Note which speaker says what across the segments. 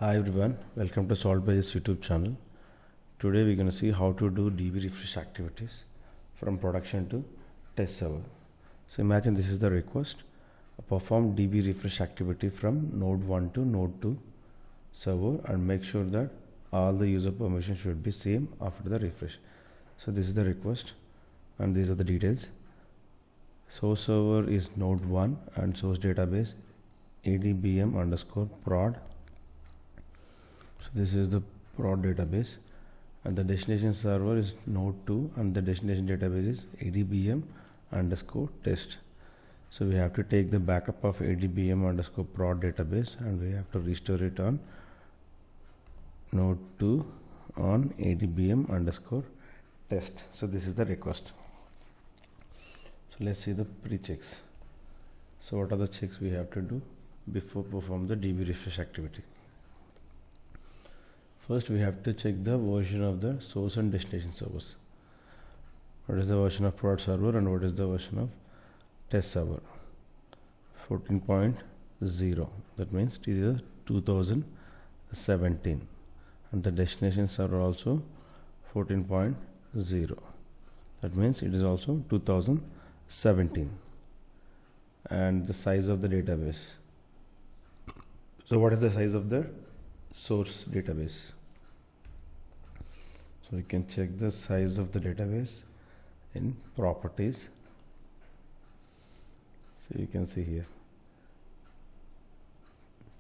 Speaker 1: Hi everyone, welcome to Solved by this YouTube channel. Today we're going to see how to do DB refresh activities from production to test server. So imagine this is the request. Perform DB refresh activity from node 1 to node 2 server and make sure that all the user permissions should be same after the refresh. So this is the request and these are the details. Source server is node 1 and source database adbm underscore prod. So this is the prod database and the destination server is node 2 and the destination database is adbm underscore test. So we have to take the backup of adbm underscore prod database and we have to restore it on node 2 on adbm underscore test. So this is the request. So let's see the pre-checks. So what are the checks we have to do before perform the DB refresh activity? First we have to check the version of the source and destination servers. What is the version of prod server and what is the version of test server? 14.0, that means it is 2017, and the destination server also 14.0, that means it is also 2017, and the size of the database. So what is the size of the source database? So we can check the size of the database in properties. So you can see here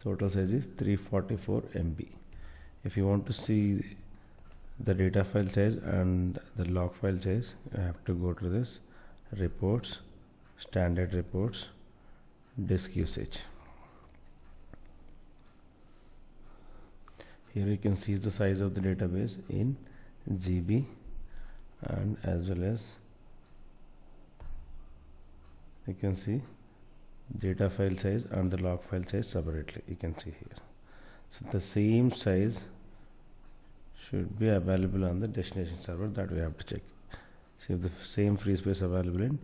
Speaker 1: total size is 344 MB. If you want to see the data file size and the log file size, you have to go to this reports, standard reports, disk usage. Here you can see the size of the database in GB and as well as you can see data file size and the log file size separately. You can see here. So the same size should be available on the destination server, that we have to check. See if the same free space available in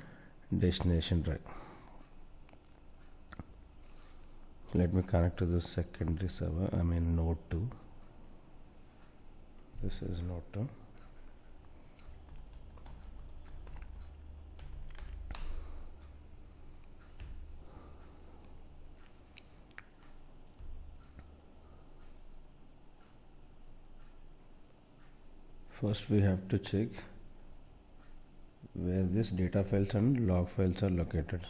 Speaker 1: destination drive. Let me connect to the secondary server. I mean node 2. This is node 2. First we have to check where this data files and log files are located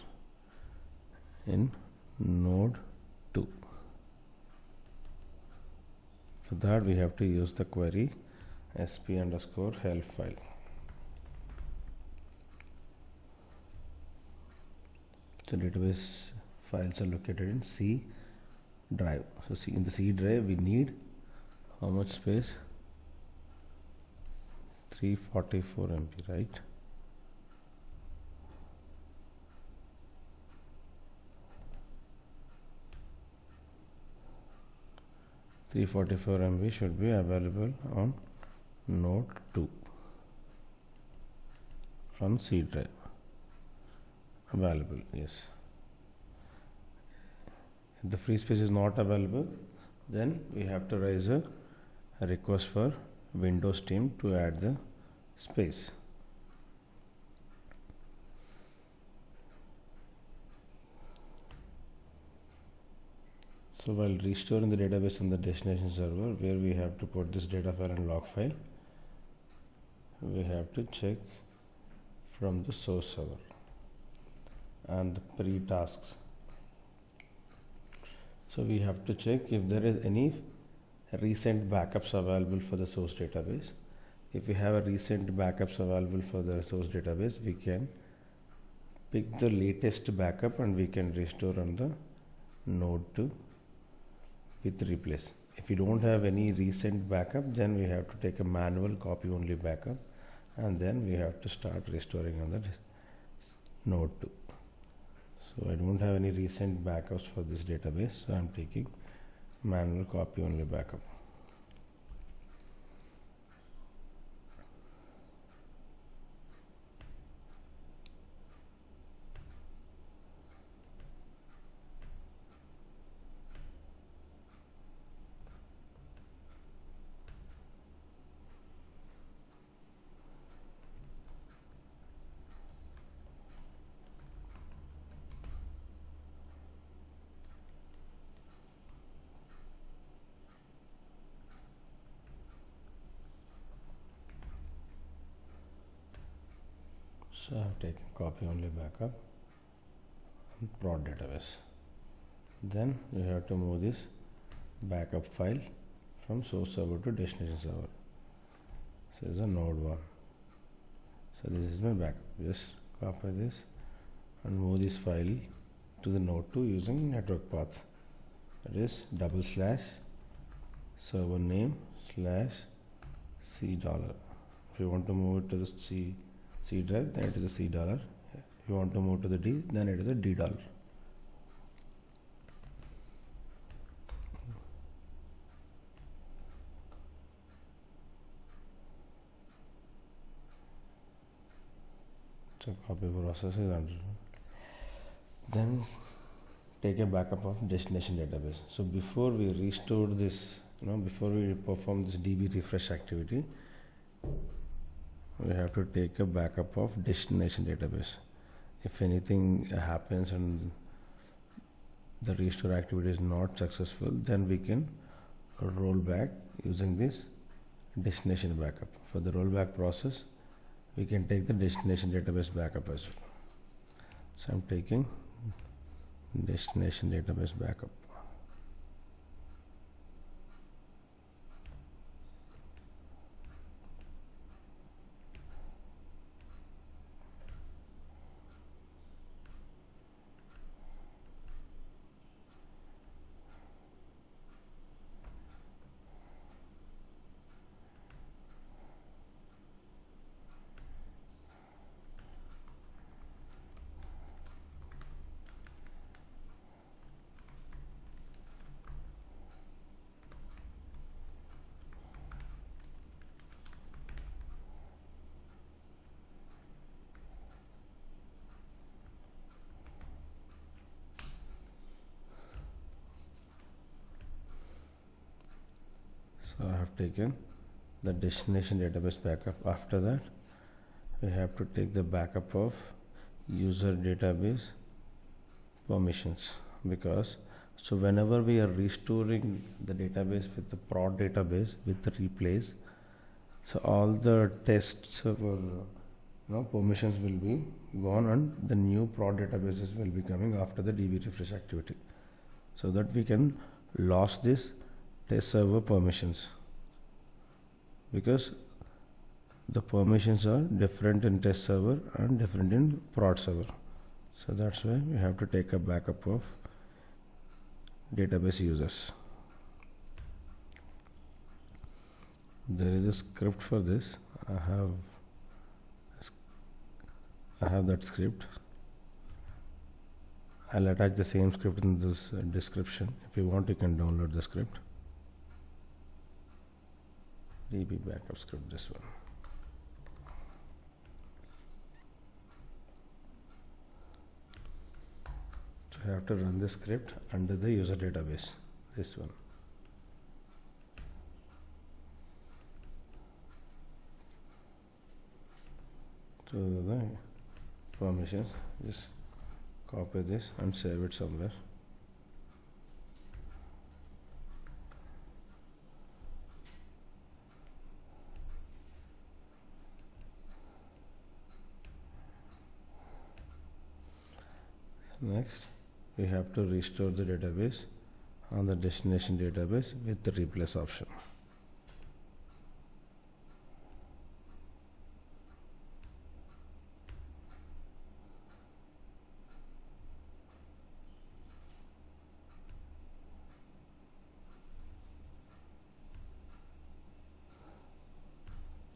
Speaker 1: in node 2. For that we have to use the query sp underscore help file. So database files are located in C drive. So see, in the C drive we need how much space? 344 MB, right? MB should be available on node 2 on C drive. Available, yes. If the free space is not available, then we have to raise a request for Windows team to add the space. So while restoring the database on the destination server, where we have to put this data file and log file, we have to check from the source server and the pre-tasks. So we have to check if there is any recent backups available for the source database. If we have a recent backups available for the source database, we can pick the latest backup and we can restore on the node 2 with replace. If you don't have any recent backup, then we have to take a manual copy only backup and then we have to start restoring on the node 2. So I don't have any recent backups for this database, so I'm taking manual copy only backup. So I have taken copy only backup and prod database. Then we have to move this backup file from source server to destination server. So this is a node 1. So this is my backup. Just copy this and move this file to the node 2 using network path. That is / server name / $C. If you want to move it to the C drive, then it is a $C. If you want to move to the D, then it is a $D. So copy process is under. Then take a backup of destination database. So before we restore this, before we perform this DB refresh activity, we have to take a backup of destination database. If anything happens and the restore activity is not successful, then we can roll back using this destination backup. For the rollback process, we can take the destination database backup as well. So I'm taking destination database backup. So I have taken the destination database backup. After that, we have to take the backup of user database permissions, because so whenever we are restoring the database with the prod database with the replace, so all the test server permissions will be gone and the new prod databases will be coming after the DB refresh activity, so that we can lose this test server permissions, because the permissions are different in test server and different in prod server. So that's why we have to take a backup of database users. There is a script for this. I have that script. I'll attach the same script in this description. If you want, you can download the script. DB backup script, this one. So you have to run the script under the user database, this one. So the permissions, just copy this and save it somewhere. Next, we have to restore the database on the destination database with the replace option.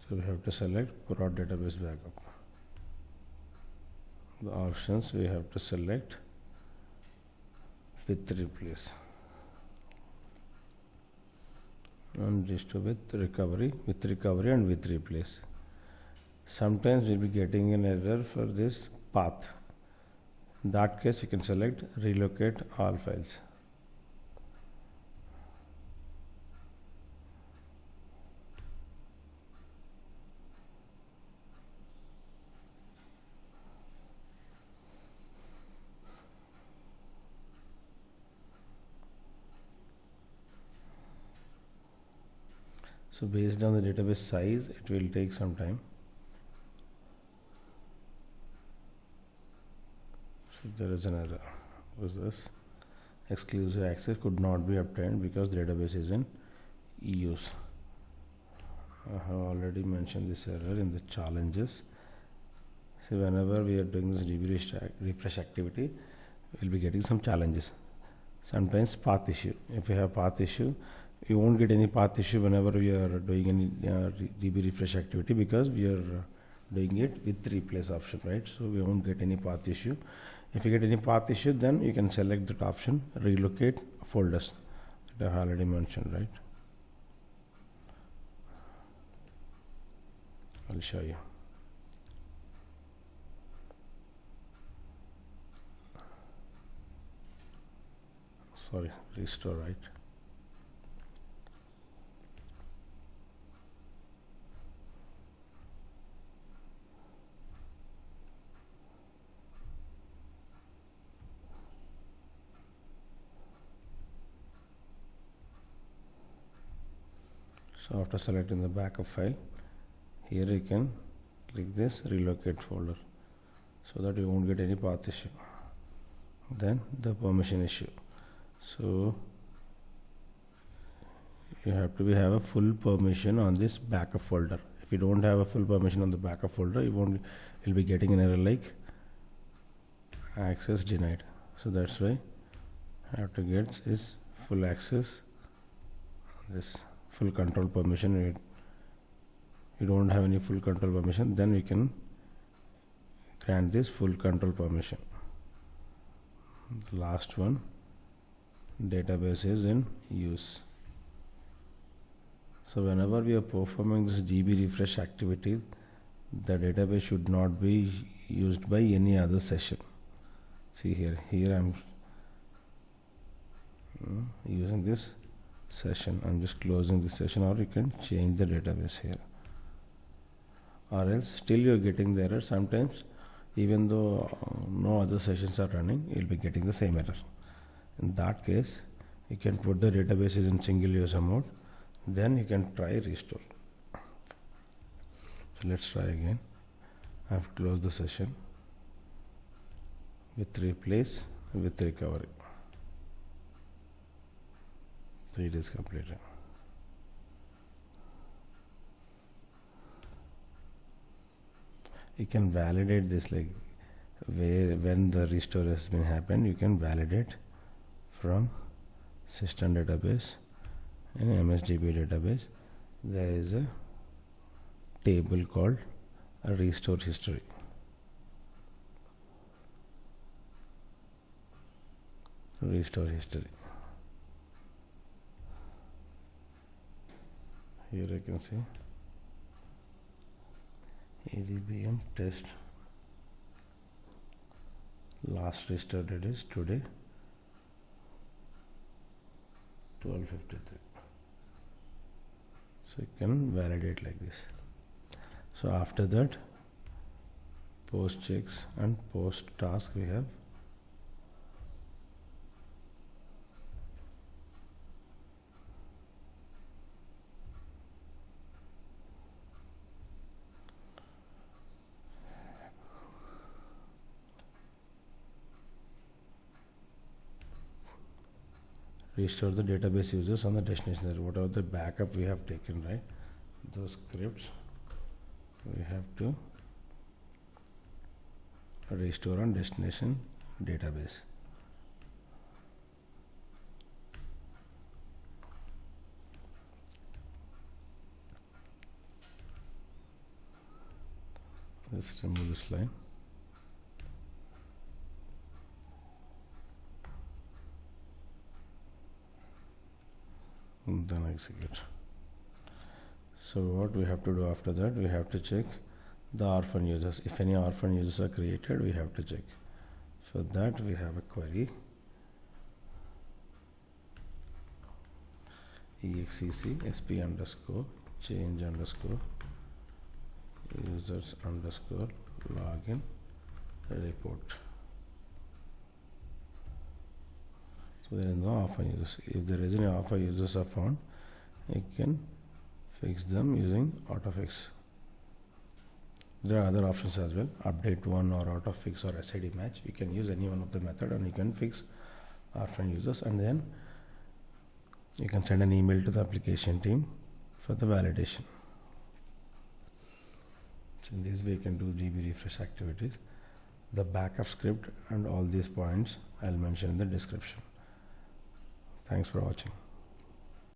Speaker 1: So we have to select prod database backup. The options we have to select with replace and restore with recovery and with replace. Sometimes we'll be getting an error for this path. In that case, you can select relocate all files. So based on the database size, it will take some time. there is an error. What's this? Exclusive access could not be obtained because database is in use. I have already mentioned this error in the challenges. So whenever we are doing this DB refresh activity, we'll be getting some challenges. Sometimes path issue. If you have path issue, you won't get any path issue whenever we are doing any DB refresh activity, because we are doing it with replace option, right? So we won't get any path issue. If you get any path issue, then you can select that option, relocate folders that I have already mentioned, right? I'll show you. Sorry, restore, right? So after selecting the backup file, here you can click this relocate folder, so that you won't get any path issue. Then the permission issue. So you have to have a full permission on this backup folder. If you don't have a full permission on the backup folder, you'll be getting an error like access denied. So that's why I have to get this full access, this full control permission. You don't have any full control permission, then we can grant this full control permission. The last one, database is in use. So whenever we are performing this DB refresh activity, the database should not be used by any other session. See here I'm using this session. I'm just closing this session, or you can change the database here. Or else still you're getting the error. Sometimes even though no other sessions are running, you'll be getting the same error. In that case, you can put the databases in single user mode, then you can try restore. So let's try again. I've closed the session with replace with recovery. 3 days completed. You can validate this, like when the restore has been happened, you can validate from system database. In MSDB database, there is a table called a restore history. Restore history. Here you can see ADBM test. Last restore date is today, 12:53. So you can validate like this. So after that, post checks and post task we have. Restore the database users on the destination server. Whatever the backup we have taken, right? Those scripts we have to restore on destination database. Let's remove this line. And then execute. So what we have to do after that, we have to check the orphan users. If any orphan users are created, we have to check. For that we have a query exec sp underscore change underscore users underscore login report. So there is no alpha users. If there is any alpha users are found, you can fix them using autofix. There are other options as well, update one or out of fix or SID match. You can use any one of the method and you can fix orphan users, and then you can send an email to the application team for the validation. So in this way you can do DB refresh activities. The backup script and all these points I'll mention in the description. Thanks for watching.